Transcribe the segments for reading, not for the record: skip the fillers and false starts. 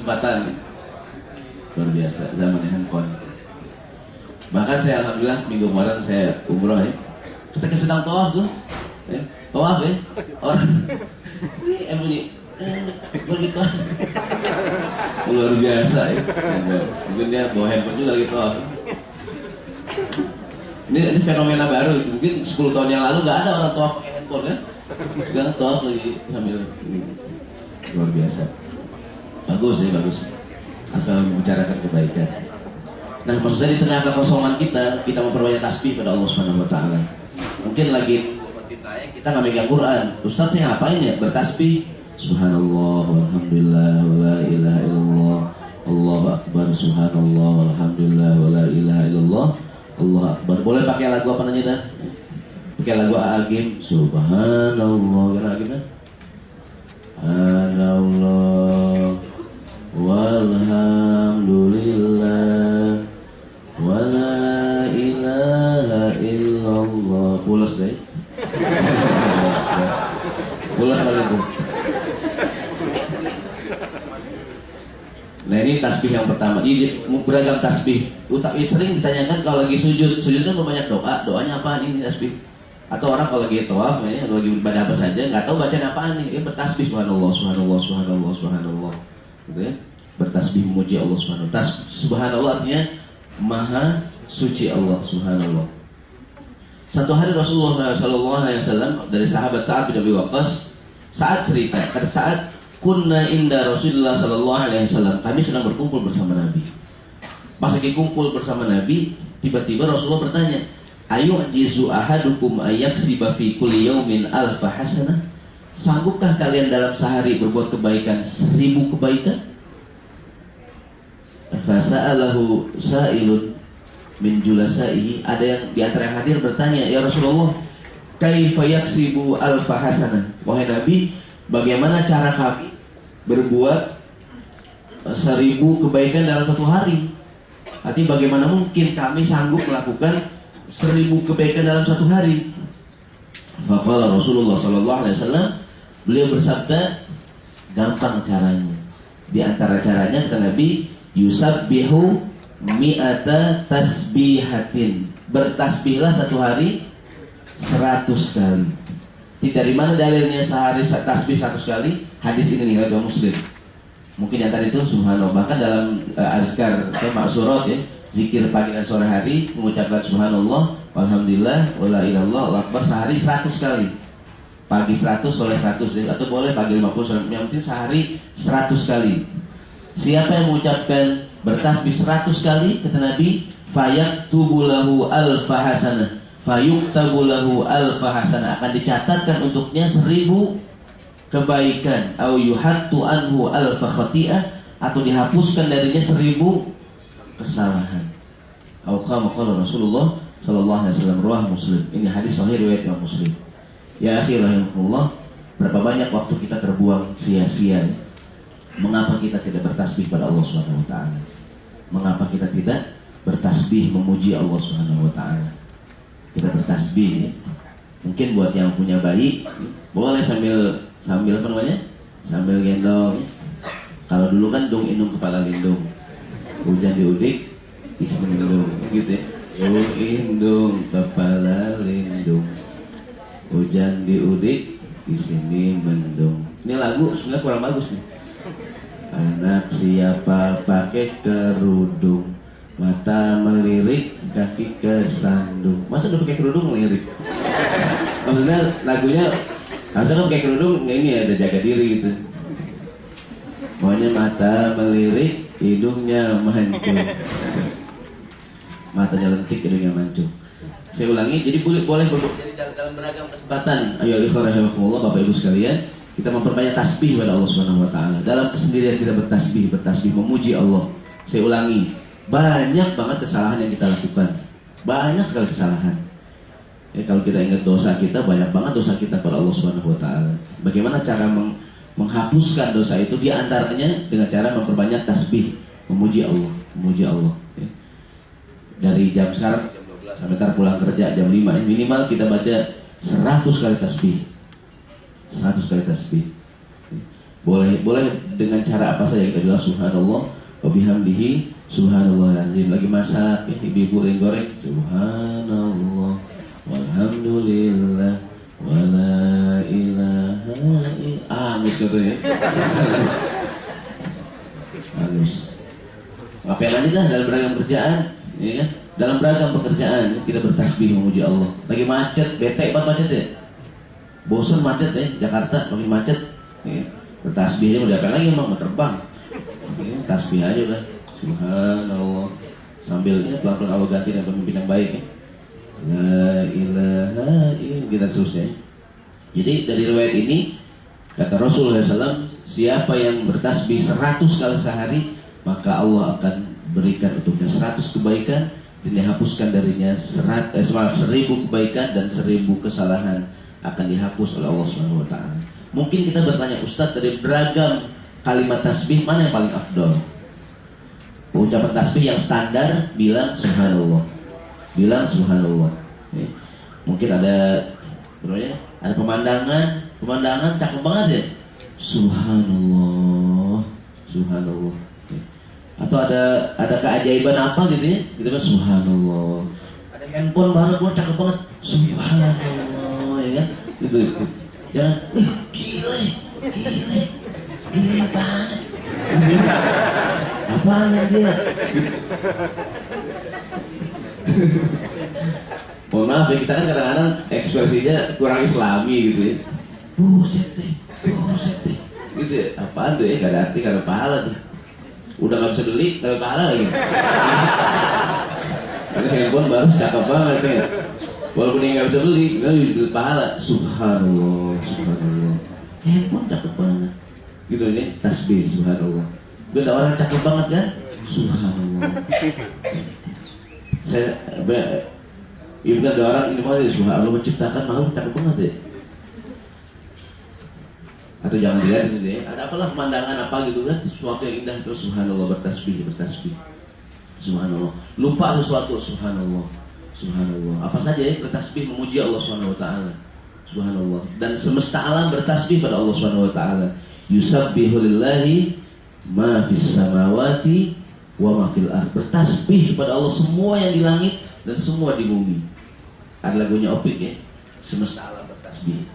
kesempatan. Luar biasa zamannya handphone. Bahkan saya alhamdulillah minggu kemarin saya umroh ya. Ketika sedang tawaf tuh, tawaf ya, orang ini bunyi begitu. Luar biasa ya. Mungkin dia bawa handphone juga gitu. Ini fenomena baru. Mungkin 10 tahun yang lalu nggak ada orang tawaf pakai handphone ya. Sekarang tawaf lagi sambil luar biasa. Bagus ya, bagus. Asal membicarakan kebaikan. Nah, maksudnya di tengah kekosongan kita memperbanyak tasbih pada Allah Subhanahu wa taala. Mungkin lagi kita nggak megang Quran. Ustaz, saya ngapain ya? Bertasbih. Subhanallah, walhamdulillah, wala ilaha illallah, Allahu akbar, subhanallah, walhamdulillah, wala ilaha illallah, Allahu akbar. Boleh pakai lagu apa namanya dah? Pakai lagu Al-Agim. Subhanallah, kira gimana? Subhanallah, walhamdulillah, wala ilaha illallah. Pulas deh. Pulas kali itu. Nah, ini tasbih yang pertama. Ini beragam tasbih. Tapi sering ditanyakan kalau lagi sujud kan banyak doa. Doanya apaan ini tasbih? Atau orang kalau lagi tawaf ya, lagi ibadah apa saja, nggak tahu bacaan apaan nih. Ini bertasbih subhanallah, subhanallah, subhanallah, subhanallah. Gitu ya. Bertasbih memuji Allah subhanahu. Subhanallah artinya maha suci Allah subhanallah. Satu hari Rasulullah SAW dari sahabat Sa'ad bin Abi Waqqas saat cerita pada saat kunna inda Rasulullah SAW, kami sedang berkumpul bersama Nabi. Pas lagi kumpul bersama Nabi, tiba-tiba Rasulullah bertanya, ayu ajizu ahadukum ayaksiba fi kulli yaumin alfa hasanah? Sanggupkah kalian dalam sehari berbuat kebaikan 1000 kebaikan? Fasa'alahu sa'ilun min julasaihi, ada yang di antara yang hadir bertanya, ya Rasulullah, kaifa yaksibu alfa hasanah? Wahai Nabi, bagaimana cara kami berbuat 1000 kebaikan dalam satu hari? Artinya bagaimana mungkin kami sanggup melakukan 1000 kebaikan dalam satu hari? Faqala Rasulullah SAW, beliau bersabda, gampang caranya. Di antara caranya kata Nabi, yusabbihu mi'ata tasbihatin, bertasbihlah satu hari 100 kali. Dari mana dalilnya sehari tasbih 100 kali? Hadis ini nih riwayat Muslim. Mungkin yang tadi itu subhanallah. Bahkan dalam azkar maksurat ya, zikir pagi dan sore hari mengucapkan subhanallah, walhamdulillah, wala ilallah, Allahu akbar sehari 100 kali. Pagi 100, sore 100 ya, atau boleh pagi 50, sore, yang penting sehari 100 kali. Siapa yang mengucapkan bertasbih 100 kali, kata Nabi, fayaktubu lahu alfa hasanah, fayuktabu lahu alfa hasanah, akan dicatatkan untuknya 1000 kebaikan, au yuhattu anhu alfa khati'ah, atau dihapuskan darinya 1000 kesalahan. Au kama qala Rasulullah sallallahu alaihi wasallam, riwayat Muslim. Ini hadis sahih riwayat Imam Muslim. Ya akhi rahimahullah, berapa banyak waktu kita terbuang sia-sia. Mengapa kita tidak bertasbih pada Allah Subhanahu wa taala? Mengapa kita tidak bertasbih memuji Allah Subhanahu wa taala? Kita bertasbih. Mungkin buat yang punya bayi, boleh sambil apa namanya? Sambil gendong. Kalau dulu kan dung indung kepala lindung. Hujan diudik, isi lindung, gitu ya. Dung indung kepala lindung. Hujan diudik, di sini mendung. Ini lagu sebenarnya kurang bagus nih. Anak siapa pakai kerudung, mata melirik, kaki kesandung. Masa udah pakai kerudung melirik? Maksudnya lagunya harusnya kan pakai kerudung, ini ada jaga diri gitu. Pokoknya mata melirik, hidungnya mancung. Matanya lentik, hidungnya mancung. Saya ulangi, jadi boleh jadi dalam beragam kesempatan. Ayo ikhwanakumullah, Bapak Ibu sekalian, kita memperbanyak tasbih pada Allah Subhanahu wa taala. Dalam kesendirian kita bertasbih memuji Allah. Saya ulangi, banyak banget kesalahan yang kita lakukan. Banyak sekali kesalahan. Ya, kalau kita ingat dosa kita, banyak banget dosa kita pada Allah Subhanahu wa taala. Bagaimana cara menghapuskan dosa itu? Di antaranya dengan cara memperbanyak tasbih, memuji Allah, ya. Dari jam sekarang jam 12 sampai ntar pulang kerja jam 5, minimal kita baca 100 kali tasbih. 100 kali tasbih. Boleh dengan cara apa saja. Kita bilang subhanallah wa bihamdihi subhanallahazim. Lagi masak, ibu-ibu goreng subhanallah walhamdulillah wala ilaha illallah. Angus gitu ya. Angus. Ngapain aja dah dalam beragam pekerjaan, ya kan? Dalam beragam pekerjaan kita bertasbih memuji Allah. Lagi macet, bete banget macet ya. Bosan macet ya, Jakarta makin macet. Ya. Bertasbihnya udah apa lagi emang mau terbang. Ya, tasbih aja udah. Subhanallah. Sambil ya pelan-pelan Allah ganti dengan pemimpin yang baik ya. La ilaha illallah kita terusnya. Jadi dari riwayat ini kata Rasulullah SAW, siapa yang bertasbih 100 kali sehari, maka Allah akan berikan untuknya 100 kebaikan dan dihapuskan darinya 1000 kebaikan dan 1000 kesalahan akan dihapus oleh Allah Subhanahu wa taala. Mungkin kita bertanya, Ustadz, dari beragam kalimat tasbih mana yang paling afdol? Ucapan tasbih yang standar bilang subhanallah. Bilang subhanallah. Ya. Mungkin ada pemandangan cakep banget ya. Subhanallah. Subhanallah. Ya. Atau ada keajaiban apa gitu ya? Kita bilang subhanallah. Ada handphone baru buat cakep banget. Subhanallah, ya kan? Gitu. Jangan gile banget. Apaan yang dia? Mohon maaf ya, kita kan kadang-kadang ekspresinya kurang islami gitu ya. Buset deh. Gitu ya, apaan tuh ya, gak ada arti, gak ada pahala tuh. Udah gak bisa beli, gak ada pahala lagi. Karena handphone baru cakep banget ya. Walaupun dia gak bisa beli, gak bisa pahala. Subhanallah. Handphone cakep banget. Gitu ya, tasbih subhanallah. Udah orang cakep banget kan? Subhanallah. Ibu ada orang ini mau subhanallah menciptakan makhluk cakep banget ya. Atau jangan dilihat gitu ya. Ada apalah pemandangan apa gitu kan? Sesuatu yang indah terus subhanallah bertasbih. Subhanallah. Lupa sesuatu subhanallah. Apa saja ya bertasbih memuji Allah Subhanahu wa taala. Subhanallah. Dan semesta alam bertasbih pada Allah Subhanahu wa taala. Yusabbihu lillahi ma fis samawati wa ma fil ardh. Bertasbih kepada Allah semua yang di langit dan semua di bumi. Ada lagunya Opik ya. Semesta alam bertasbih.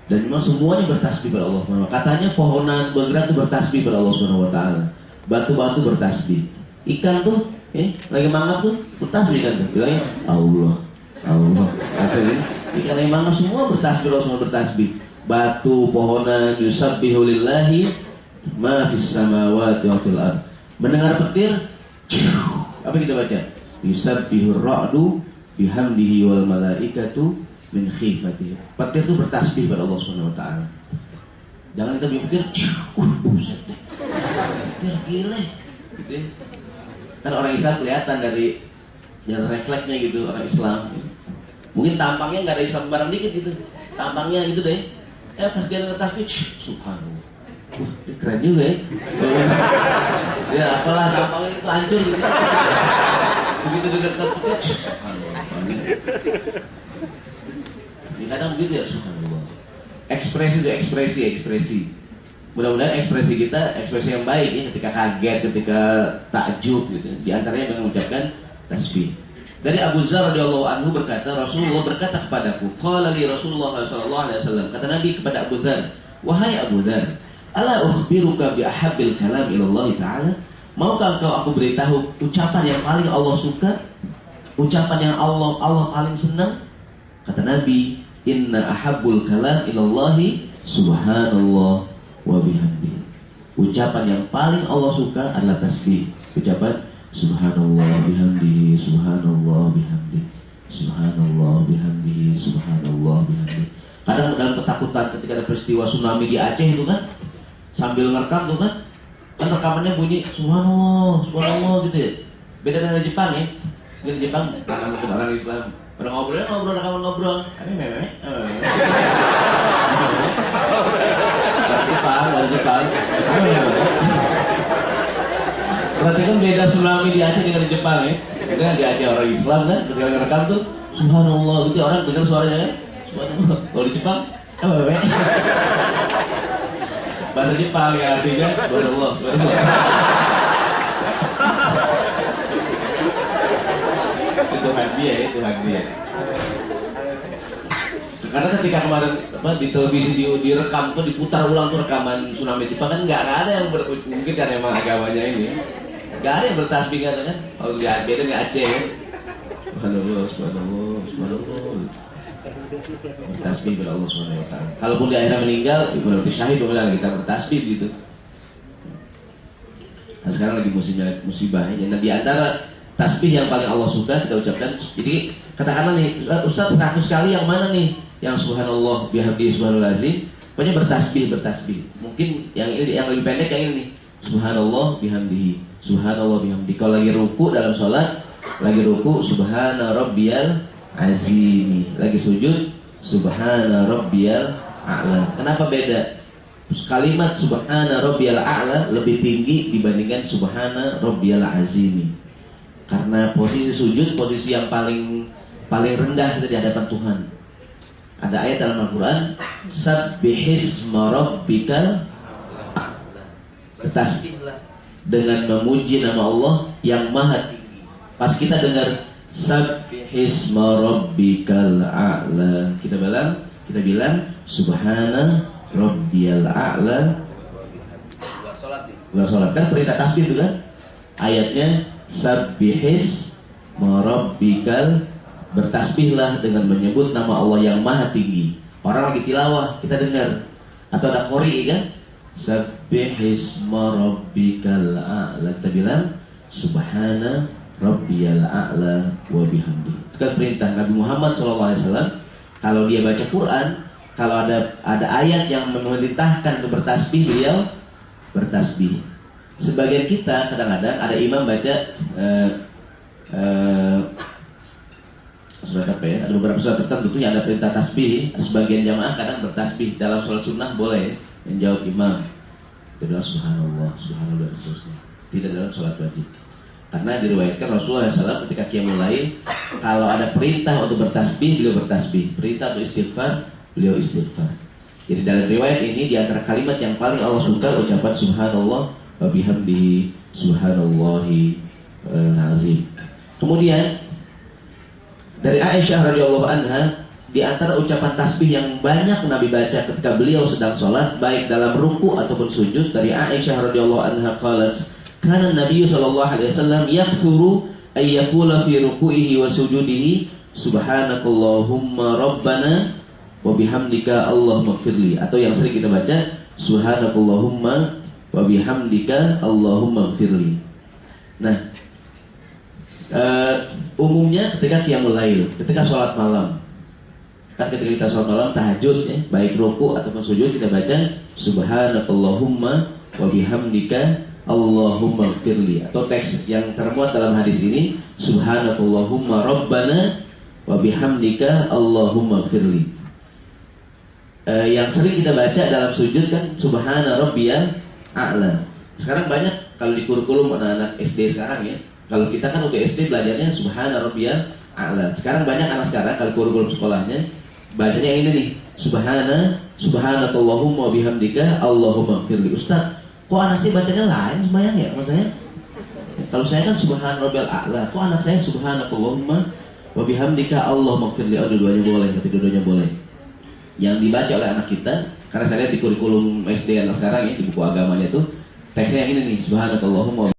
Dan memang semuanya bertasbih pada Allah Subhanahu wa taala. Katanya pohonan bergerak itu bertasbih pada Allah Subhanahu wa taala. Batu-batu bertasbih. Ikan tuh lagi mangap tuh bertasbih kan tuh. Bilangnya Allah. Katanya ikan lagi mangap semua bertasbih, Allah semua bertasbih. Batu, pohonan, yusabbihu lillahi ma fis samawati wa fil ardh. Mendengar petir, apa kita baca? Yusabbihu ar-ra'du bihamdihi wal malaikatu min khifatihi. Petir itu bertasbih pada Allah Subhanahu wa taala. Jangan kita bilang petir, buset deh. Petir gile. Gitu ya. Kan orang Islam kelihatan dari refleksnya gitu, orang Islam. Mungkin tampangnya nggak ada Islam barang dikit gitu. Tampangnya gitu deh. Pas dia dengar tasbih, subhanallah. Keren juga ya. Ya apalah tampangnya itu hancur gitu. Begitu dengar tasbih, subhanallah. Kadang begitu ya, subhanallah. Ekspresi. Mudah-mudahan ekspresi kita ekspresi yang baik ya, ketika kaget, ketika takjub gitu. Di antaranya dengan mengucapkan tasbih. Dari Abu Dzar radhiyallahu anhu berkata, Rasulullah berkata kepadaku, qala li Rasulullah sallallahu alaihi wasallam, kata Nabi kepada Abu Dzar, wahai Abu Dzar, ala ukhbiruka bi ahabbil kalam ila Allah taala? Maukah engkau aku beritahu ucapan yang paling Allah suka? Ucapan yang Allah paling senang? Kata Nabi, inna ahabbul kalam ila Allah subhanallah wa bihamdihi. Ucapan yang paling Allah suka adalah tasbih. Ucapan subhanallah bihamdihi, subhanallah bihamdihi, subhanallah bihamdihi, subhanallah bihamdihi. Kadang dalam ketakutan ketika ada peristiwa tsunami di Aceh itu kan, sambil ngerekam tuh kan rekamannya bunyi subhanallah gitu ya. Beda dengan Jepang ya. Di Jepang karena mungkin orang Islam pada ngobrol. Jepang. Berarti kan beda tsunami di Aceh dengan di Jepang ya. Dengan di Aceh orang Islam kan, ketika ngerekam tuh subhanallah gitu, orang dengar suaranya kan subhanallah. Kalau di Jepang bahasa Jepang ya, artinya subhanallah, subhanallah. Itu hadiah ya, itu hadiah. Karena ketika kemarin di televisi direkam tuh, diputar ulang tuh rekaman tsunami Jepang kan nggak ada yang mungkin kan emang agamanya ini nggak ada yang bertasbih kan. Kalau nggak beda nggak Aceh ya. Subhanallah, subhanallah, subhanallah. Bertasbih kepada Allah Subhanahu wa taala. Kalaupun di akhirnya meninggal, berarti syahid boleh kita bertasbih gitu. Nah sekarang lagi musibahnya. Nah di antara tasbih yang paling Allah suka kita ucapkan. Jadi katakanlah nih, Ustaz 100 kali yang mana nih? Yang subhanallah bihamdihi subhanallazim. Pokoknya bertasbih. Mungkin yang lebih pendek yang ini nih. Subhanallah bihamdihi, subhanallah bihamdihi. Kalau lagi ruku dalam sholat, lagi ruku subhana rabbiyal azim, lagi sujud subhana rabbiyal a'la. Kenapa beda? Kalimat subhana rabbiyal a'la lebih tinggi dibandingkan subhana rabbiyal azim. Karena posisi sujud posisi yang paling rendah di hadapan Tuhan. Ada ayat dalam Al-Quran, sabbihisma rabbikal a'la, bertasbihlah dengan memuji nama Allah yang maha tinggi. Pas kita dengar sabbihisma rabbikal a'la, kita bilang subhana rabbiyal a'la. Luar sholat kan perintah tasbih itu kan. Ayatnya sabbihisma rabbikal, bertasbihlah dengan menyebut nama Allah yang maha tinggi. Orang lagi tilawah kita dengar, atau ada qori kan, sabbihisma rabbikal a'la, kita bilang subhana rabbiyal a'la wa bihamdi. Itu kan perintah Nabi Muhammad SAW. Kalau dia baca Quran, kalau ada ayat yang memerintahkan untuk bertasbih, beliau bertasbih. Sebagian kita kadang-kadang ada imam baca surat apa ya? Ada beberapa surat tertentu yang ada perintah tasbih. Sebagian jamaah kadang bertasbih. Dalam sholat sunnah boleh menjawab imam, berdoa subhanallah, subhanallah dan seterusnya. Tidak dalam sholat wajib. Karena diriwayatkan Rasulullah SAW ketika qiyamul lail, kalau ada perintah untuk bertasbih, beliau bertasbih. Perintah untuk istighfar, beliau istighfar. Jadi dalam riwayat ini di antara kalimat yang paling Allah suka ucapan subhanallah wa bihamdihi subhanallahi azim. Kemudian dari Aisyah radhiyallahu anha, di antara ucapan tasbih yang banyak Nabi baca ketika beliau sedang sholat, baik dalam ruku ataupun sujud, dari Aisyah radhiyallahu anha qalat, kana Nabi sallallahu alaihi wasallam yakthuru ay yaqula fi ruku'ihi wa sujudihi subhanakallahumma rabbana wa bihamdika Allahumma ighfirli, atau yang sering kita baca subhanakallahumma wa bihamdika Allahumma ighfirli. Nah, umumnya ketika qiyamul lail, ketika sholat malam, kan ketika kita sholat malam tahajud ya, baik ruku ataupun sujud, kita baca subhanakallahumma wa bihamdika Allahumma ighfirli, atau teks yang termuat dalam hadis ini subhanakallahumma rabbana wa bihamdika Allahumma ighfirli. Yang sering kita baca dalam sujud kan subhana rabbiyal a'la. Sekarang banyak kalau di kurikulum anak-anak SD sekarang ya, kalau kita kan udah SD belajarnya subhana rabbiyal a'la. Sekarang banyak anak sekarang kalau kurikulum sekolahnya bacanya ini nih, subhanakallahumma bihamdika Allahumma ighfirli. Ustaz, kok anak saya bacanya lain semayang ya sama saya? Kalau saya kan subhana rabbiyal a'la, kok anak saya subhanakallahumma wa bihamdika Allahumma ighfirli? Oh, dua-duanya boleh, dua-duanya boleh. Yang dibaca oleh anak kita, karena saya lihat di kurikulum SD anak sekarang ya, di buku agamanya tuh teksnya yang ini nih, subhanakallahumma